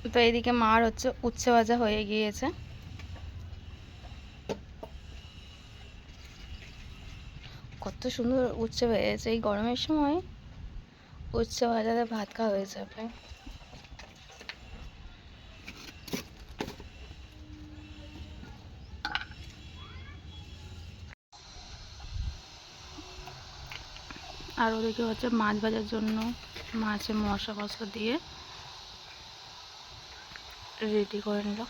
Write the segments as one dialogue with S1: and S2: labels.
S1: তো এইদিকে মার হচ্ছে উচ্ছে ভাজা হয়ে গিয়েছে। কত সুন্দর উচ্ছে হয়েছে, এই গরমের সময় উচ্ছে ভাজাতে ভাত খাওয়া হয়ে যাবে। আর ওদিকে হচ্ছে মাছ ভাজার জন্য মাছে মশলা ফসলা দিয়ে রেডি করে নিল।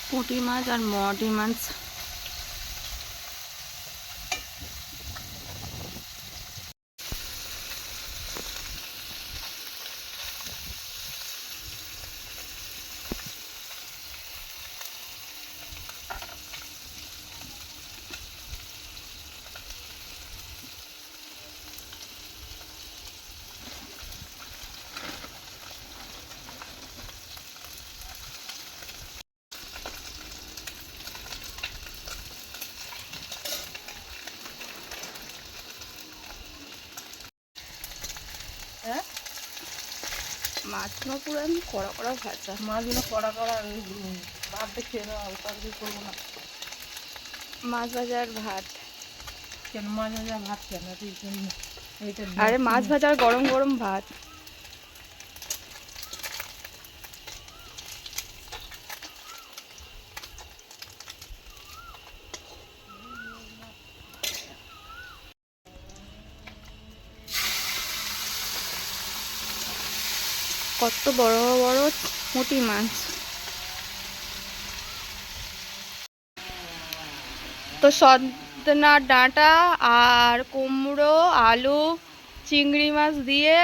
S1: পুঁটি মাছ আর মটি মাছ। হ্যাঁ, মাছগুলো পুরো আমি কড়া কড়া ভাজা।
S2: মাছগুলো কড়া কড়া ভাত দেখে তরকারি করবো না।
S1: মাছ ভাজা আর ভাত।
S2: কেন মাছ ভাজা ভাত কেন?
S1: আরে মাছ ভাজা আর গরম গরম ভাত। কত বড় বড় পুঁটি মাছ। তো সজনা ডাঁটা আর কুমড়ো আলু চিংড়ি মাছ দিয়ে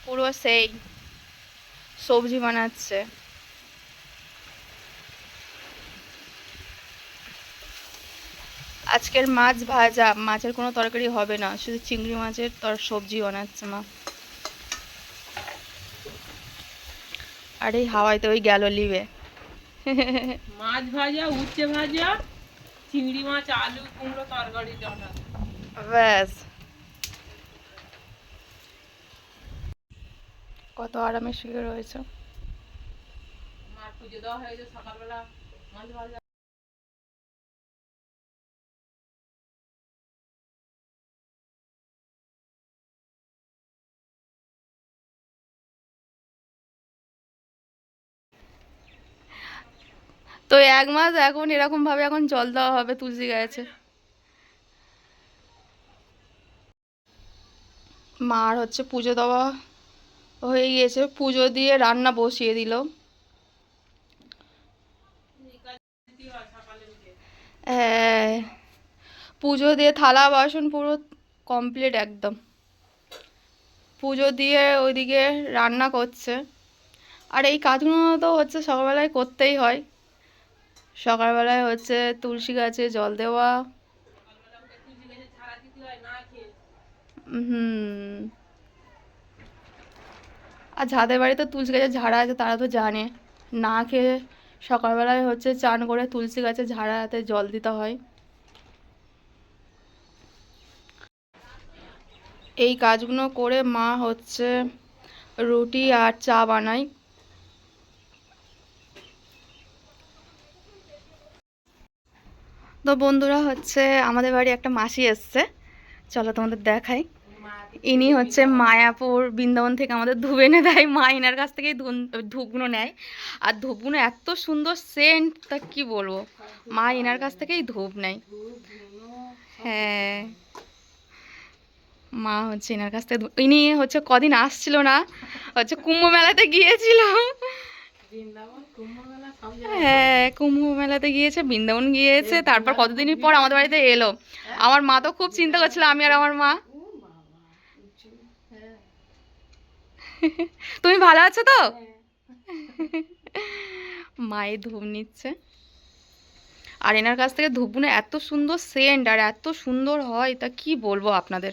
S1: পুরো সেই সবজি বানাচ্ছে। আজকের মাছ ভাজা, মাছের কোনো তরকারি হবে না, শুধু চিংড়ি মাছের সবজি বানাচ্ছে মা। আর এই হাওয়ায় তো ওই গেল লিবে।
S2: মাছ ভাজা, উচ্ছে ভাজা, চিংড়ি মাছ, আলু কুমড়ো তরকারি জনা।
S1: ব্যাস, কত আরামে শুয়ে রয়েছে।
S2: মার পুজো দেওয়া হয়েছে সকালবেলা, মাছ ভাজা।
S1: তো 1 মাস এখন এরকম ভাবে এখন জল দেওয়া হবে তুলসী গাছে। মার হচ্ছে পুজো দেওয়া হয়ে গিয়েছে, পুজো দিয়ে রান্না বসিয়ে দিল। হ্যাঁ, পুজো দিয়ে থালা বাসন পুরো কমপ্লিট একদম। পুজো দিয়ে ওইদিকে রান্না করছে। আর এই কাজগুলো তো হচ্ছে সকালবেলায় করতেই হয়। সকালবেলায় হচ্ছে তুলসী গাছে জল দেওয়া। হুম, আর যাদের বাড়িতে তুলসী গাছের ঝাড়া আছে তারা তো জানে, না খেয়ে সকালবেলায় হচ্ছে চান করে তুলসী গাছে ঝাড়াতে জল দিতে হয়। এই কাজগুলো করে মা হচ্ছে রুটি আর চা বানায়। তো বন্ধুরা হচ্ছে আমাদের বাড়ি একটা মাসি এসছে, চলো তোমাদের দেখাই। ইনি হচ্ছে মায়াপুর বৃন্দাবন থেকে আমাদের ধূপ এনে দেয়। মা এনার কাছ থেকেই ধূপগুলো নেয়। আর ধূপগুলো এত সুন্দর সেন্ট, তা কি বলবো, মা এনার কাছ থেকেই ধূপ নেয়। হ্যাঁ, মা হচ্ছে এনার কাছ থেকে ইনি হচ্ছে কদিন আসছিল না, হচ্ছে কুম্ভ মেলাতে গিয়েছিল। হ্যাঁ, কুম্ভ মেলাতে গিয়েছে, বৃন্দাবন গিয়েছে, তারপর কতদিনই পর আমাদের বাড়িতে এলো। আমার মা তো খুব চিন্তা করছিল, আমি আর আমার মা। তুমি ভালো আছো তো? মায়ের ধূপ নিচ্ছে। আর এনার কাছ থেকে ধূপগুলো এত সুন্দর সেন্ট আর এত সুন্দর হয়, তা কি বলবো আপনাদের,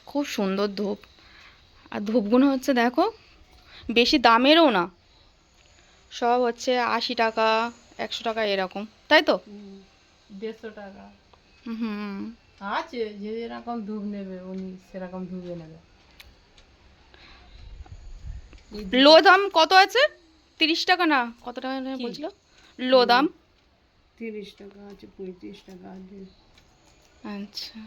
S1: খুব সুন্দর ধূপ। আর ধূপগুলো হচ্ছে দেখো বেশি দামেরও না, সব হচ্ছে 80 টাকা 100 টাকা এরকম, তাই তো?
S2: 150 টাকা
S1: হুম।
S2: আছে, যে যেরকম ধূপ নেবে উনি সেরকম ধূপে নেবে।
S1: লো দাম কত আছে? 30 টাকা না কত টাকা যেন
S2: কি?
S1: বলছিল লো দাম?
S2: 30 টাকা আছে, 35 টাকা আছে।
S1: আচ্ছা।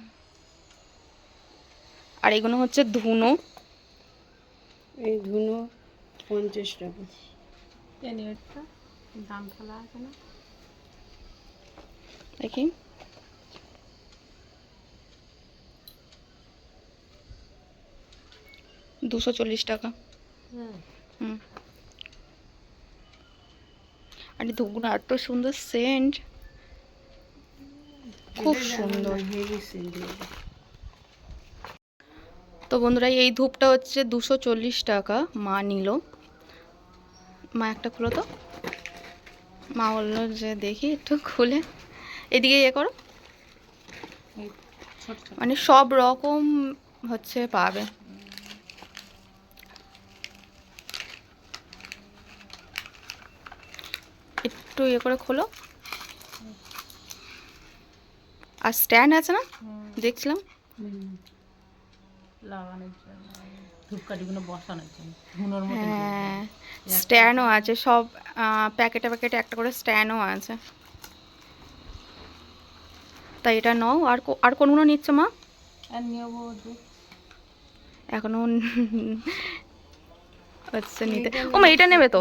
S1: আর এগুলো হচ্ছে ধুনো।
S2: এই ধুনো 50 টাকা। জানি একটা দাম ফেলা আছে না?
S1: দেখি। $240 টাকা। হুম। আর এই ধূপগুলো এত সুন্দর সেন্ট, খুব সুন্দর। তো বন্ধুরা এই ধূপটা হচ্ছে 240 টাকা মা নিল। মা একটা খুলো তো। মা বললো যে দেখি একটু খুলে, এদিকে ইয়ে করো,
S2: এই ছোট ছোট
S1: মানে সব রকম হচ্ছে পাবে। একটু ইয়ে করে খোলো। আর স্ট্যান্ড আছে না দেখছিলাম?
S2: লাগানোর জন্য, ধূপকাঠিগুলো বসানোর জন্য, ধুনোর মতো।
S1: হ্যাঁ, স্ট্যান্ডও আছে সব, প্যাকেটে প্যাকেটে একটা করে স্ট্যান্ডও আছে। তাই এটা নাও। আর কোনগুলো নিচ্ছ মা?
S2: আর নেবো ধূপ
S1: এখনো হচ্ছে নিতে। ও মা এটা নেবে তো,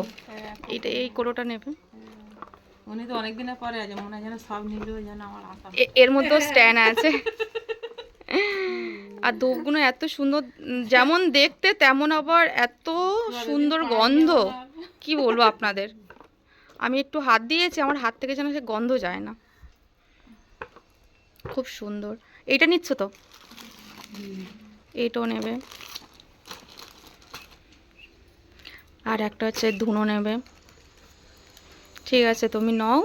S1: এইটা এই কোটোটা নেবে।
S2: উনি তো অনেকদিনের পরে আছে, মনে হয় যেন সব নিলেও যেন আমার আশা।
S1: এর মধ্যেও স্ট্যান্ড আছে। আর ধূপগুলো এত সুন্দর, যেমন দেখতে তেমন আবার এত সুন্দর গন্ধ, কি বলবো আপনাদের। আমি একটু হাত দিয়েছি, আমার হাত থেকে যেন সে গন্ধ যায় না, খুব সুন্দর। এইটা নিচ্ছ তো? এইটাও নেবে। আর একটা হচ্ছে ধুনো নেবে। ঠিক আছে তুমি নাও,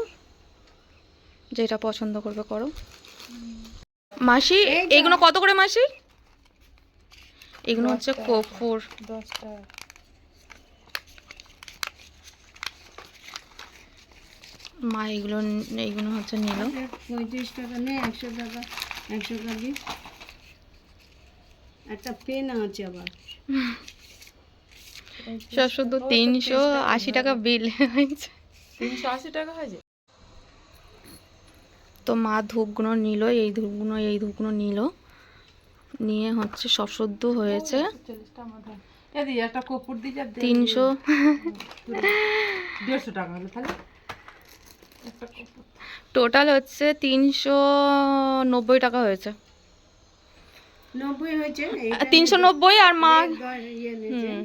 S1: যেটা পছন্দ করবে করো। মাসি এগুলো কত করে মাসি? এগুলো হচ্ছে কর্পূর।
S2: 10 টাকা।
S1: মা এইগুলো হচ্ছে নিল।
S2: 35 টাকা নেই, 100 টাকা, 100 টাকা দিই। একটা পেন আছে আবার।
S1: সব শুধু 380 টাকা বিল হয়েছে।
S2: 380 টাকা হয়েছে।
S1: তো মা ধূপগুলো নিল, এই ধূপগুলো নিল, নিয়ে হচ্ছে সব শুদ্ধ হয়েছে 300।
S2: 150 টাকা হলো তাহলে।
S1: টোটাল হচ্ছে 390 টাকা হয়েছে।
S2: 90 হয়েছে।
S1: 390 আর মা।
S2: হুম।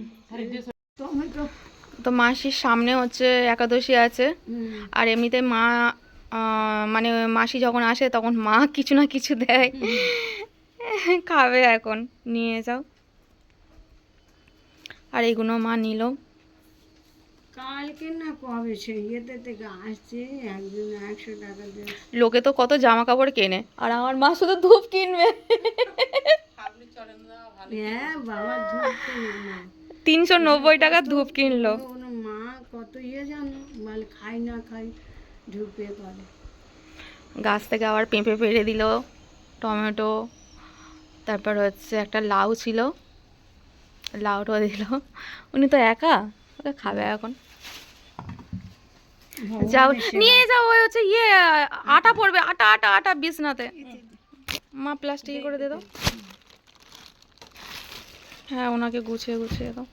S1: তো মাসির সামনে হচ্ছে একাদশী আছে, আর এমনিতে মা মানে মাসি যখন আসে তখন মা কিছু না কিছু দেয়, খাবে এখন, নিয়ে যাও। আর এগুলো মা নিল।
S2: কালকে না কবে সেই ইয়েতে থেকে আসছে, একদিন 100 টাকা দিয়ে।
S1: লোকে তো কত জামা কাপড় কেনে, আর আমার মা শুধু ধূপ কিনবে।
S2: হ্যাঁ বাবা, ধূপ তো না।
S1: 390 টাকা ধূপ কিনলো।
S2: মা কত ইয়ে জানো, মানে খাই না খাই ধূপে করে।
S1: গাছ থেকে আবার পেঁপে পেড়ে দিল, টমেটো, তারপর হচ্ছে একটা লাউ ছিল, লাউটাও দিল। উনি তো একা, ওকে খাবে এখন। যাও নিয়ে যাও, ওই হচ্ছে ইয়ে আটা পড়বে, আটা আটা আটা বিছনাতে। মা প্লাস্টিকে করে দে দাও। হ্যাঁ ওনাকে গুছিয়ে গুছিয়ে দাও।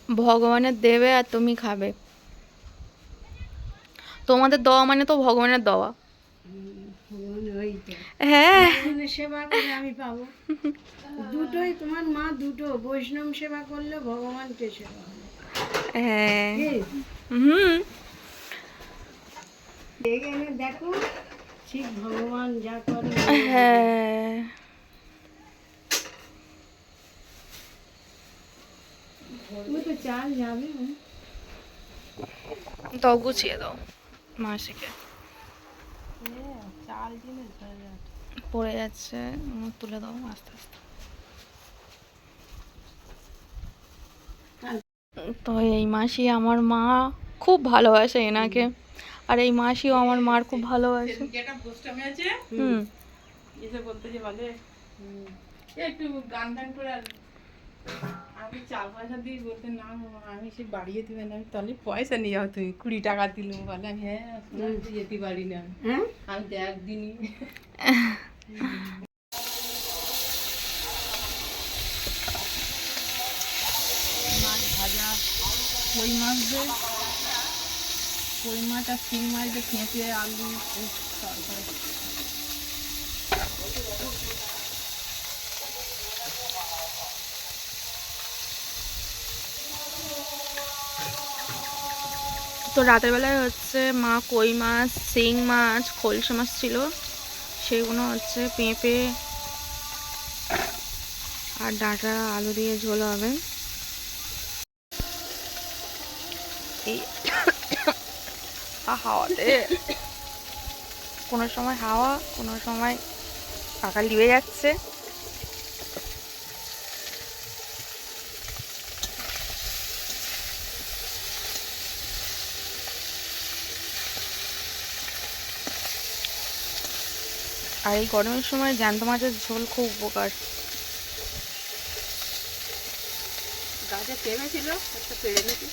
S1: ভগবানের দেবে আর তুমি খাবে। তোমাদের দেওয়া মানে তো ভগবানের দেওয়া। হ্যাঁ,
S2: সেবা করে আমি পাবো দুটোই। তোমার মা দুটো বৈষ্ণব সেবা করলে ভগবানকে সেবা হবে।
S1: হ্যাঁ, হুম।
S2: দেখো ঠিক ভগবান যা করে।
S1: হ্যাঁ,
S2: তুমি তো চাল যাবে।
S1: দাও গুছিয়ে দাও মাসিকে।
S2: চাল জিনিস
S1: পড়ে যাচ্ছে, তুলে দাও আস্তে আস্তে। তো এই মাসি আমার মা খুব ভালোবাসে এনাকে, আর এই মাসিও আমার মার খুব ভালোবাসে।
S2: সেদিনকে একটা গোষ্ঠী আছে, এসে বলতে যে বলে একটু গান টান করে আমি 4 পয়সা দিয়ে বলতে না মামা, আমি সে বাড়িয়ে দিবেন, আমি তাহলে পয়সা নিয়ে যাও, তুমি 20 টাকা দিল বলে, আমি হ্যাঁ যেতে পারি না, আমি দেখ দিনই। মাছ ভাজা, কই মাছ দিয়ে, কই মাছ আর শিং মাছ দিয়ে খেঁচে আলু তরকারি।
S1: তো রাতের বেলায় হচ্ছে মা কই মাছ, শিং মাছ, খলসা মাছ ছিল, সেগুলো হচ্ছে পেঁপে আর ডাঁটা আলু দিয়ে ঝোল হবে। এই হাওয়াতে কোনো সময় হাওয়া, কোনো সময় পাকা লিবে যাচ্ছে। আর এই গরমের সময় জ্যান্ত মাছের ঝোল খুব উপকার।
S2: গাছে পেঁপে ছিল, একটা পেড়ে নিয়েছি।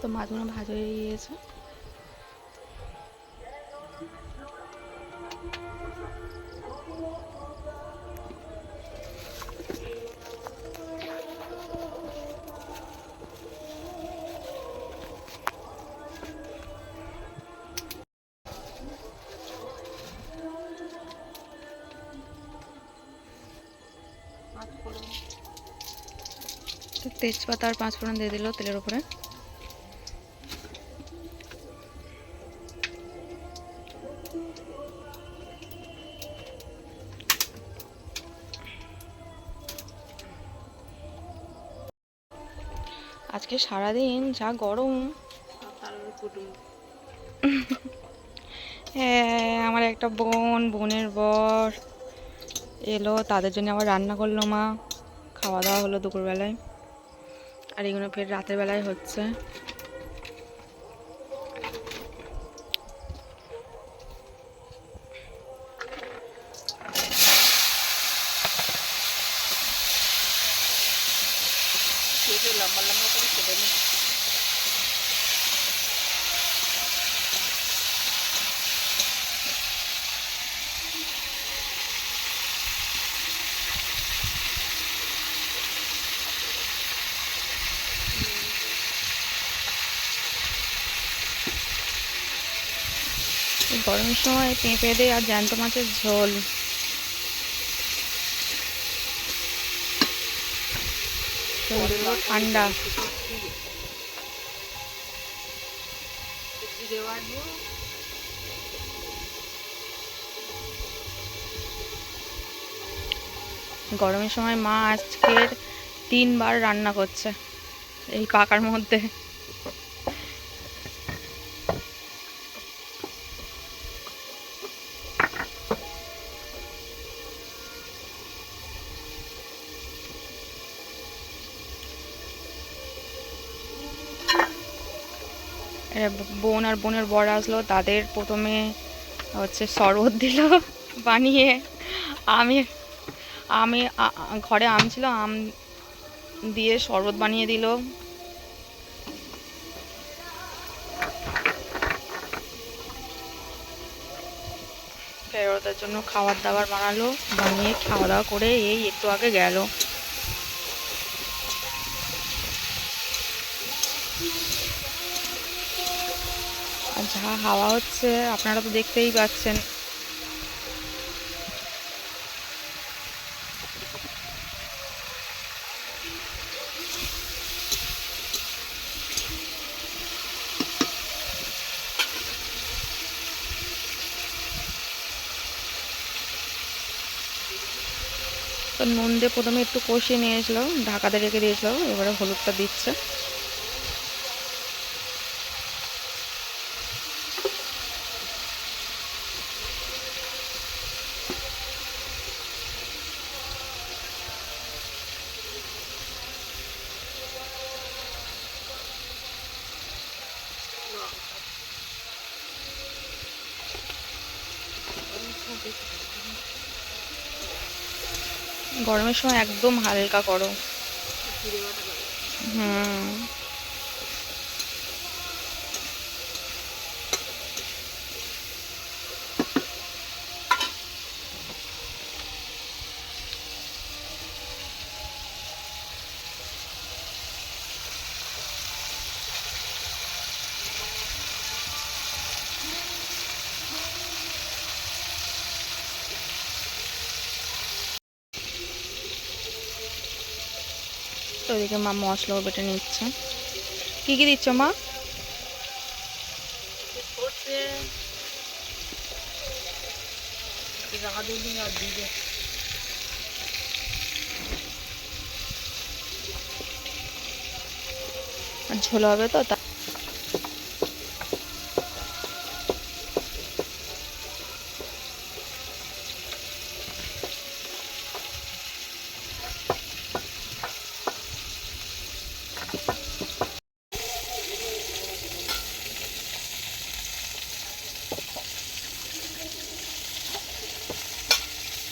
S1: তো মাছগুলো ভাজা হয়ে গিয়েছে। তো তেজপাতা আর 5 ফোড়ন দিয়ে দিল তেলের উপরে। আজকে সারাদিন যা গরম। হ্যাঁ, আমার একটা বোনের বর এলো, তাদের জন্য আবার রান্না করলো মা, খাওয়া দাওয়া হলো দুপুরবেলায়। আর এগুলো ফের রাতের বেলায় হচ্ছে।
S2: লম্বা লম্বা করে কেটে নিই।
S1: গরমের সময় পেঁপে দিয়ে আর জ্যান্ত মাছের ঝোল, ঠান্ডা। গরমের সময় মা আজকের 3 বার রান্না করছে এই পাকার মধ্যে। বোন আর বোনের বর আসলো, তাদের প্রথমে হচ্ছে শরবত দিল বানিয়ে। আমি আমি ঘরে আম ছিল, আম দিয়ে শরবত বানিয়ে দিল। ফের ওদের জন্য খাবার দাবার বানালো, বানিয়ে খাওয়া দাওয়া করে এই একটু আগে গেল। আর যা হাওয়া হচ্ছে আপনারা তো দেখতেই পাচ্ছেন। তো নুন দিয়ে প্রথমে একটু কষিয়ে নিয়েছিল, ঢাকাতে রেখে দিয়েছিল, এবারে হলুদটা দিচ্ছে। গরমের সময় একদম হালকা করো। হুম। তো এদিকে মা মশলাও বেটে নিচ্ছে। কি কি দিচ্ছ মা? আর ঝোল হবে তো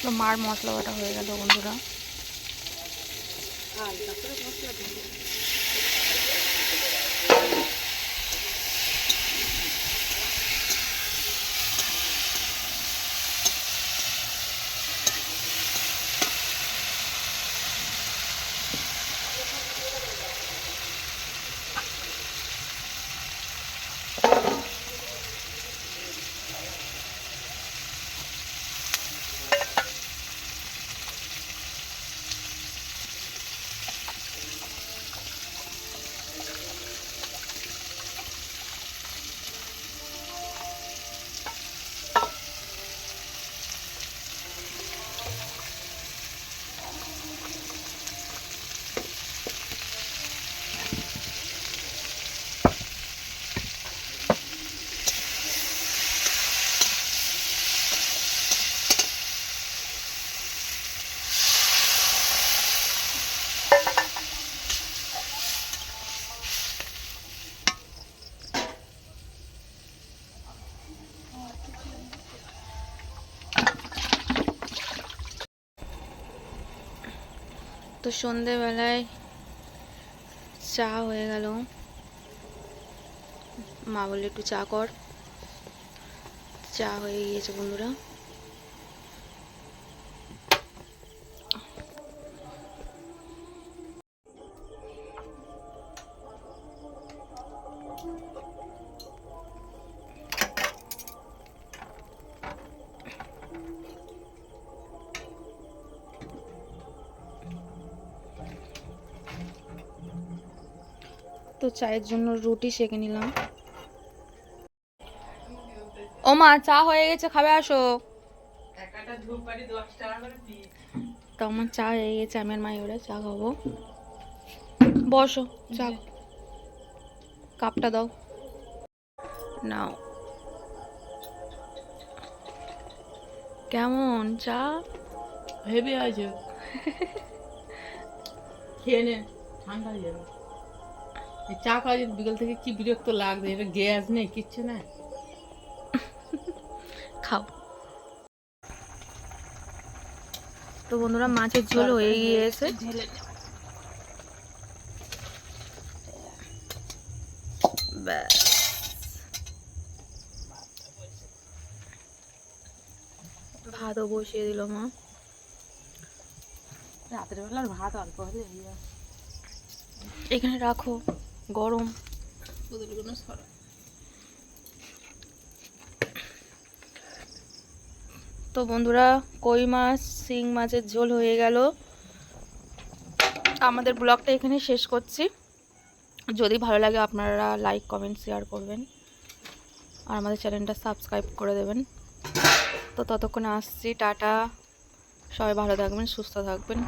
S1: তো মার মশলা বাটা হয়ে গেল বন্ধুরা। তো সন্ধেবেলায় চা হয়ে গেল। মা বললে একটু চা কর। চা হয়ে গিয়েছে বন্ধুরা। তো চায়ের জন্য রুটি সেঁকে নিলাম। ও মা, চা হয়ে গেছে, খাবে আসো। তো আমার চা হয়ে গেছে, আমি আর মাই ওরা চা খাবো। বসো, চা কাপটা দাও। নাও। কেমন চা?
S2: হেভি আছে। খেয়ে নে, ঠান্ডা হয়ে যাবে। এই চা খাওয়া বিকেল থেকে কি বিরক্ত লাগবে, এটা গ্যাস নেই, কিচ্ছু না।
S1: খাও। তো বন্ধুরা, মাছের ঝোল হয়ে গিয়েছে। ব্যাস, ভাতও বসিয়ে দিল মা।
S2: রাতের বেলার ভাত অল্প হলে
S1: এখানে রাখো, গরম। তো বন্ধুরা, কই মাছ শিং মাছের ঝোল হয়ে গেল। আমাদের ব্লগটা এখানে শেষ করছি। যদি ভালো লাগে আপনারা লাইক কমেন্ট শেয়ার করবেন আর আমাদের চ্যানেলটা সাবস্ক্রাইব করে দেবেন। তো ততক্ষণে আসছি, টাটা। সবাই ভালো থাকবেন, সুস্থ থাকবেন।